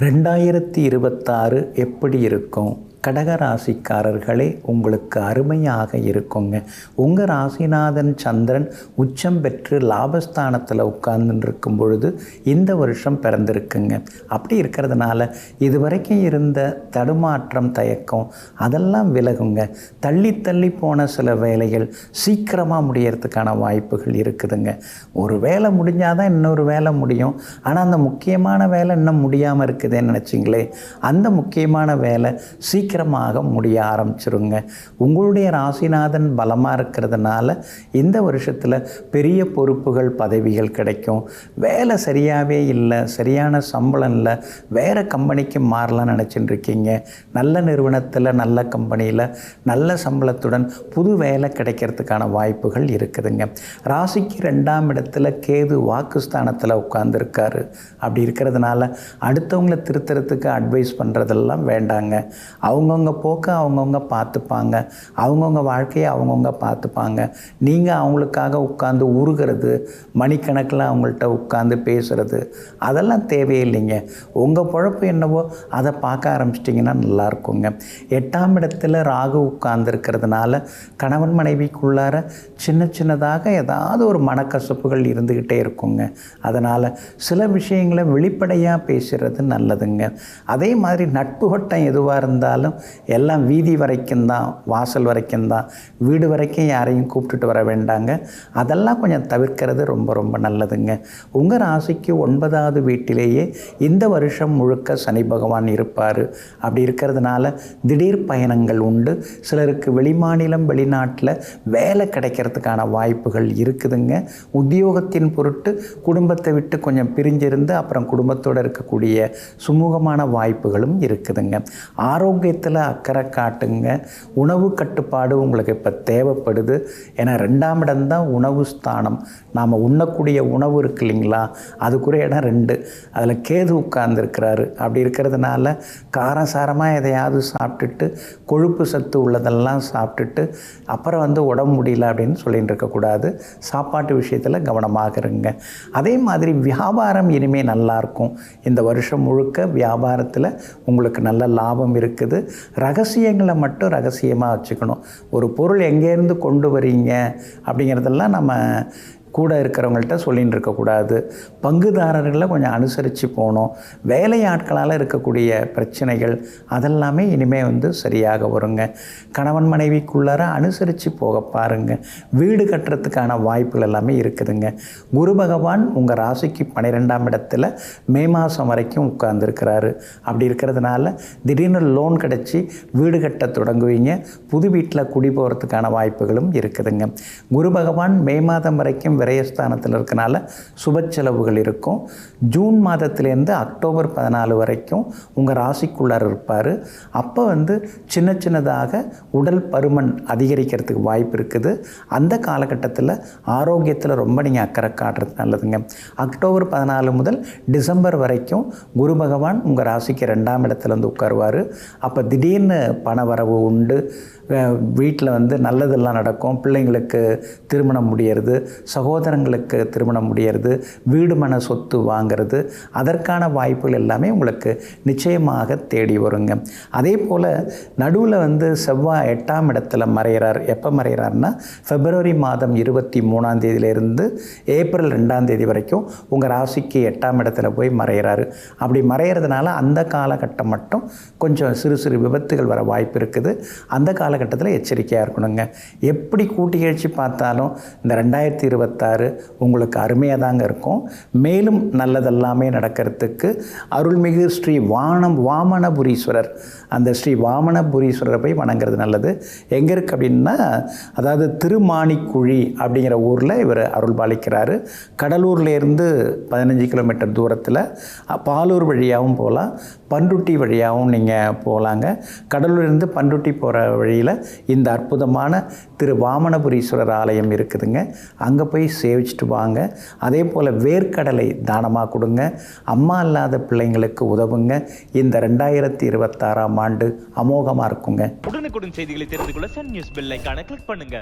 2026 எப்படி இருக்கும்? கடகராசிக்காரர்களே, உங்களுக்கு அருமையாக இருக்குங்க. உங்கள் ராசிநாதன் சந்திரன் உச்சம் பெற்று லாபஸ்தானத்தில் உட்கார்ந்துருக்கும் பொழுது இந்த வருஷம் பிறந்திருக்குங்க. அப்படி இருக்கிறதுனால இதுவரைக்கும் இருந்த தடுமாற்றம், தயக்கம் அதெல்லாம் விலகுங்க. தள்ளி தள்ளி போன சில வேலைகள் சீக்கிரமாக முடியறதுக்கான வாய்ப்புகள் இருக்குதுங்க. ஒரு வேலை முடிஞ்சாதான் இன்னொரு வேலை முடியும். ஆனால் அந்த முக்கியமான வேலை இன்னும் முடியாமல் இருக்குதுன்னு நினச்சிங்களே, அந்த முக்கியமான வேலை சீக்கிரமாக முடிய ஆரம்பிச்சிருங்க. உங்களுடைய ராசிநாதன் பலமாக இருக்கிறதுனால இந்த வருஷத்தில் பெரிய பொறுப்புகள், பதவிகள் கிடைக்கும். வேலை சரியாகவே இல்லை, சரியான சம்பளம் இல்லை, வேறு கம்பெனிக்கு மாறலாம் நினச்சிட்டு இருக்கீங்க. நல்ல நிறுவனத்தில், நல்ல கம்பெனியில் நல்ல சம்பளத்துடன் புது வேலை கிடைக்கிறதுக்கான வாய்ப்புகள் இருக்குதுங்க. ராசிக்கு 2ஆம் இடத்துல கேது வாக்குஸ்தானத்தில் உட்கார்ந்துருக்காரு. அப்படி இருக்கிறதுனால அடுத்தவங்களை திருத்தறதுக்கு அட்வைஸ் பண்ணுறதெல்லாம் வேண்டாங்க. அவங்கவுங்க போக்க அவங்கவுங்க பார்த்துப்பாங்க, அவங்கவுங்க வாழ்க்கையை அவங்கவுங்க பார்த்துப்பாங்க. நீங்கள் அவங்களுக்காக உட்காந்து உருகிறது, மணிக்கணக்கில் அவங்கள்ட்ட உட்காந்து பேசுகிறது அதெல்லாம் தேவையில்லைங்க. உங்கள் பொழப்பு என்னவோ அதை பார்க்க ஆரம்பிச்சிட்டிங்கன்னா நல்லாயிருக்குங்க. 8ஆம் இடத்துல ராகு உட்கார்ந்துருக்கிறதுனால கணவன் மனைவிக்குள்ளார சின்ன சின்னதாக ஏதாவது ஒரு மனக்கசப்புகள் இருந்துக்கிட்டே இருக்குங்க. அதனால் சில விஷயங்களை வெளிப்படையாக பேசுகிறது நல்லதுங்க. அதே மாதிரி நட்பு வட்டம் எதுவாக இருந்தாலும் எல்லாம் வீதி வரைக்கும் தான், வாசல் வரைக்கும் தான், வீடு வரைக்கும் யாரையும் கூப்பிட்டுட்டு வர வேண்டாங்க. அதெல்லாம் கொஞ்சம் தவிர்க்கிறது ரொம்ப ரொம்ப நல்லதுங்க. உங்கள் ராசிக்கு 9வது வீட்டிலேயே இந்த வருஷம் முழுக்க சனி பகவான் இருப்பார். அப்படி இருக்கிறதுனால திடீர் பயணங்கள் உண்டு. சிலருக்கு வெளிமாநிலம், வெளிநாட்டில் வேலை கிடைக்கிறதுக்கான வாய்ப்புகள் இருக்குதுங்க. உத்தியோகத்தின் பொருட்டு குடும்பத்தை விட்டு கொஞ்சம் பிரிஞ்சிருந்து அப்புறம் குடும்பத்தோடு இருக்கக்கூடிய சுமூகமான வாய்ப்புகளும் இருக்குதுங்க. ஆரோக்கியத்தில் அக்கறை காட்டுங்க. உணவு கட்டுப்பாடு உங்களுக்கு இப்போ தேவைப்படுது. ஏன்னா 2ஆம் இடம் தான் உணவு ஸ்தானம். நாம் உண்ணக்கூடிய உணவு இருக்கு இல்லைங்களா, அதுக்குரிய இடம் 2. அதில் கேது உட்கார்ந்துருக்கிறாரு. அப்படி இருக்கிறதுனால காரசாரமாக எதையாவது சாப்பிட்டுட்டு, கொழுப்பு சத்து உள்ளதெல்லாம் சாப்பிட்டுட்டு அப்புறம் உடம்பு முடியல அப்படின்னு சொல்லிட்டு இருக்கக்கூடாது. சாப்பாட்டு விஷயத்தில் கவனமாக இருங்க. அதே மாதிரி வியாபாரம் இனிமேல் நல்லாயிருக்கும். இந்த வருஷம் முழுக்க வியாபாரத்தில் உங்களுக்கு நல்ல லாபம் இருக்குது. ரகசியங்களை மட்டும் ரகசியமாக வச்சுக்கணும். ஒரு பொருள் எங்கேருந்து கொண்டு வரீங்க அப்படிங்கிறதெல்லாம் நம்ம கூட இருக்கிறவங்கள்ட்ட சொல்லின்னு இருக்கக்கூடாது. பங்குதாரர்களை கொஞ்சம் அனுசரித்து போகணும். வேலையாட்களால் இருக்கக்கூடிய பிரச்சனைகள் அதெல்லாமே இனிமேல் சரியாக வருங்க. கணவன் மனைவிக்குள்ளார அனுசரித்து போக பாருங்கள். வீடு கட்டுறதுக்கான வாய்ப்புகள் எல்லாமே இருக்குதுங்க. குரு பகவான் உங்கள் ராசிக்கு 12ஆம் இடத்துல மே மாதம் வரைக்கும் உட்கார்ந்துருக்கிறாரு. அப்படி இருக்கிறதுனால திடீர்னு லோன் கிடச்சி வீடு கட்ட தொடங்குவீங்க. புது வீட்டில் குடி போகிறதுக்கான வாய்ப்புகளும் இருக்குதுங்க. குரு பகவான் மே மாதம் வரைக்கும் விரயஸ்தானத்தில் இருக்கனால சுப செலவுகள் இருக்கும். ஜூன் மாதத்திலேருந்து அக்டோபர் 14 வரைக்கும் உங்கள் ராசிக்குள்ளார் இருப்பார். அப்போ சின்ன சின்னதாக உடல் பருமன் அதிகரிக்கிறதுக்கு வாய்ப்பு இருக்குது. அந்த காலகட்டத்தில் ஆரோக்கியத்தில் ரொம்ப நீங்கள் அக்கறை காட்டுறது நல்லதுங்க. அக்டோபர் 14 முதல் டிசம்பர் வரைக்கும் குரு பகவான் உங்கள் ராசிக்கு 2ஆம் இடத்துல உட்காருவார். அப்போ திடீர்னு பண வரவு உண்டு. வீட்டில் நல்லதெல்லாம் நடக்கும். பிள்ளைங்களுக்கு திருமணம் முடியறது, சகோதரங்களுக்கு திருமணம் முடியறது, வீடு மன சொத்து வாங்கிறது, அதற்கான வாய்ப்புகள் எல்லாமே உங்களுக்கு நிச்சயமாக தேடி வருங்க. அதே போல் நடுவில் செவ்வாய் 8ஆம் இடத்துல மறைகிறார். எப்போ மறைகிறார்னா பிப்ரவரி மாதம் 23ஆம் தேதியிலிருந்து ஏப்ரல் 2ஆம் தேதி வரைக்கும் உங்கள் ராசிக்கு 8ஆம் இடத்துல போய் மறைகிறாரு. அப்படி மறைகிறதுனால அந்த காலகட்டம் மட்டும் கொஞ்சம் சிறு சிறு விபத்துகள் வர வாய்ப்பு இருக்குது. அந்த காலகட்டத்தில் எச்சரிக்கையாக இருக்கணுங்க. எப்படி கூட்டி கழிச்சு பார்த்தாலும் இந்த 2026 உங்களுக்கு அருமையாக தாங்க இருக்கும். மேலும் நல்லதெல்லாமே நடக்கிறதுக்கு அருள்மிகு ஸ்ரீ வாமனபுரீஸ்வரர், அந்த ஸ்ரீ வாமனபுரீஸ்வரரை போய் வணங்குறது நல்லது. எங்கே இருக்குது அப்படின்னா, அதாவது திருமாணிக்குழி அப்படிங்கிற ஊரில் இவர் அருள் பாலிக்கிறாரு. கடலூர்லேருந்து 15 கிலோமீட்டர் தூரத்தில் பாலூர் வழியாகவும் போகலாம், பண்ருட்டி வழியாகவும் நீங்கள் போகலாங்க. கடலூர்லேருந்து பண்ருட்டி போகிற வழியில் இந்த அற்புதமான திரு வாமனபுரீஸ்வரர் ஆலயம் இருக்குதுங்க. அங்கே போய் சேவிச்சுட்டு வாங்க. அதே போல் வேர்க்கடலை தானமாக கொடுங்க. அம்மா இல்லாத பிள்ளைங்களுக்கு உதவுங்க. இந்த 2026ஆம் ஆண்டு அமோகமாக இருக்குங்க. உடனுக்குடன் செய்திகளை தெரிந்து கொள்ள சன் நியூஸ் பெல் ஐகானை கிளிக் பண்ணுங்க.